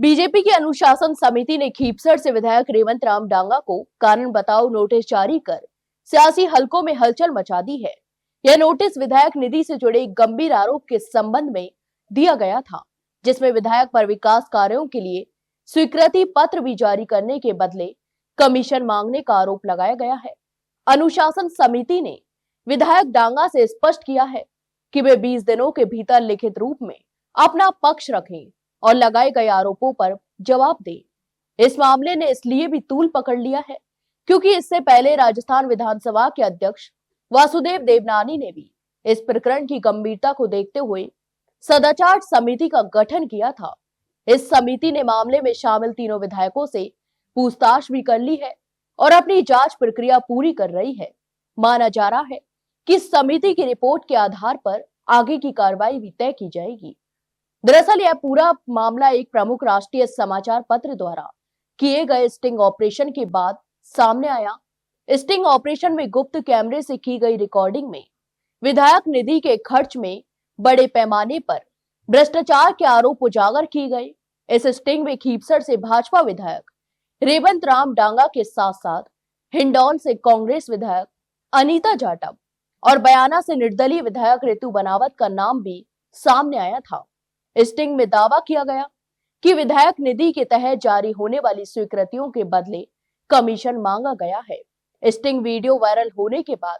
BJP की अनुशासन समिति ने खीपसर से विधायक रेवंत राम डांगा को कारण बताओ नोटिस जारी कर सियासी हलकों में हलचल मचा दी है। यह नोटिस विधायक निधि से जुड़े गंभीर आरोप के संबंध में दिया गया था, जिसमें विधायक पर विकास कार्यों के लिए स्वीकृति पत्र भी जारी करने के बदले कमीशन मांगने का आरोप लगाया गया है। अनुशासन समिति ने विधायक डांगा से स्पष्ट किया है कि वे 20 दिनों के भीतर लिखित रूप में अपना पक्ष रखें और लगाए गए आरोपों पर जवाब दें। इस मामले ने इसलिए भी तूल पकड़ लिया है क्योंकि इससे पहले राजस्थान विधानसभा के अध्यक्ष वासुदेव देवनानी ने भी इस प्रकरण की गंभीरता को देखते हुए सदाचार समिति का गठन किया था। इस समिति ने मामले में शामिल तीनों विधायकों से पूछताछ भी कर ली है और अपनी जांच प्रक्रिया पूरी कर रही है। माना जा रहा है कि समिति की रिपोर्ट के आधार पर आगे की कार्रवाई भी तय की जाएगी। दरअसल यह पूरा मामला एक प्रमुख राष्ट्रीय समाचार पत्र द्वारा किए गए स्टिंग ऑपरेशन के बाद सामने आया। स्टिंग ऑपरेशन में गुप्त कैमरे से की गई रिकॉर्डिंग में विधायक निधि के खर्च में बड़े पैमाने पर भ्रष्टाचार के आरोप उजागर किए गए। इस स्टिंग में खीपसर से भाजपा विधायक रेवंत राम डांगा के साथ साथ हिंडौन से कांग्रेस विधायक अनीता जाटव और बयाना से निर्दलीय विधायक रितु बनावत का नाम भी सामने आया था। स्टिंग में दावा किया गया कि विधायक निधि के तहत जारी होने वाली स्वीकृतियों के बदले कमीशन मांगा गया है। स्टिंग वीडियो वायरल होने के बाद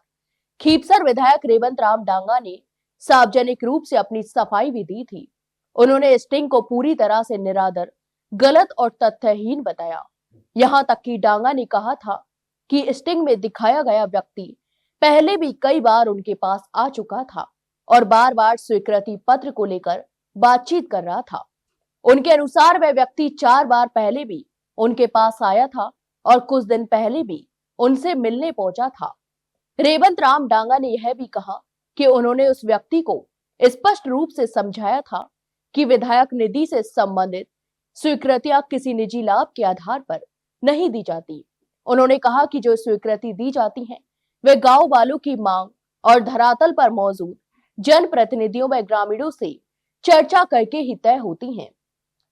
खीपसर विधायक रेवंत राम डांगा ने सार्वजनिक रूप से अपनी सफाई भी दी थी। उन्होंने स्टिंग को पूरी तरह से निराधार, गलत और तथ्यहीन बताया। यहां तक कि डांगा ने कहा था कि स्टिंग में दिखाया गया व्यक्ति पहले भी कई बार उनके पास आ चुका था और बार बार स्वीकृति पत्र को लेकर बातचीत कर रहा था। उनके अनुसार वह व्यक्ति 4 बार पहले भी उनके पास आया था और कुछ दिन पहले भी उनसे मिलने पहुंचा था। रेवंत राम डांगा ने यह भी कहा कि उन्होंने उस व्यक्ति को स्पष्ट रूप से समझाया था कि विधायक निधि से संबंधित स्वीकृतियां किसी निजी लाभ के आधार पर नहीं दी जाती। उन्होंने कहा कि जो स्वीकृति दी जाती हैं वे गांव वालों की मांग और धरातल पर मौजूद जनप्रतिनिधियों व ग्रामीणों से चर्चा करके ही तय होती हैं।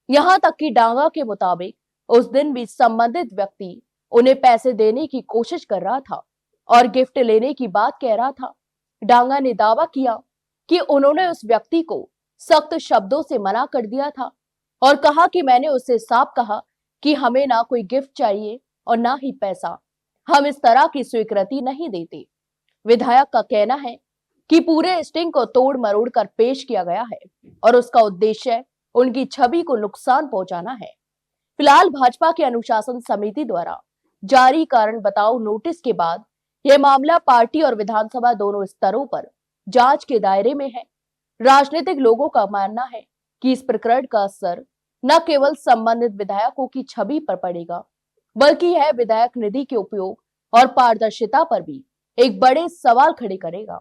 यहां तक कि डांगा के मुताबिक उस दिन भी संबंधित व्यक्ति उन्हें पैसे देने की कोशिश कर रहा था और गिफ्ट लेने की बात कह रहा था। डांगा ने दावा किया कि उन्होंने उस व्यक्ति को सख्त शब्दों से मना कर दिया था और कहा कि मैंने उससे साफ कहा कि हमें ना कोई गिफ्ट चाहिए और ना ही पैसा, हम इस तरह की स्वीकृति नहीं देते। विधायक का कहना है कि पूरे स्टिंग को तोड़ मरोड़ कर पेश किया गया है और उसका उद्देश्य उनकी छवि को नुकसान पहुंचाना है। फिलहाल भाजपा की अनुशासन समिति द्वारा जारी कारण बताओ नोटिस के बाद यह मामला पार्टी और विधानसभा दोनों स्तरों पर जांच के दायरे में है। राजनीतिक लोगों का मानना है कि इस प्रकरण का असर न केवल संबंधित विधायकों की छवि पर पड़ेगा, बल्कि यह विधायक निधि के उपयोग और पारदर्शिता पर भी एक बड़े सवाल खड़े करेगा।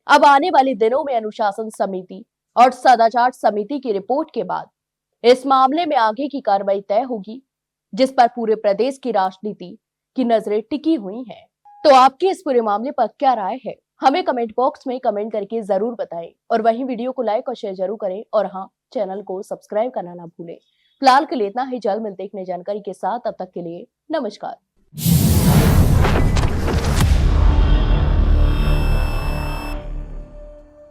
अब आने वाले दिनों में अनुशासन समिति और सदाचार समिति की रिपोर्ट के बाद इस मामले में आगे की कार्रवाई तय होगी, जिस पर पूरे प्रदेश की राजनीति की नजरें टिकी हुई हैं। तो आपकी इस पूरे मामले पर क्या राय है, हमें कमेंट बॉक्स में कमेंट करके जरूर बताएं और वहीं वीडियो को लाइक और शेयर जरूर करें और हाँ, चैनल को सब्सक्राइब करना ना भूलें। फिलहाल के लिए इतना ही, जल्द मिलते एक नई जानकारी के साथ। तब तक के लिए नमस्कार।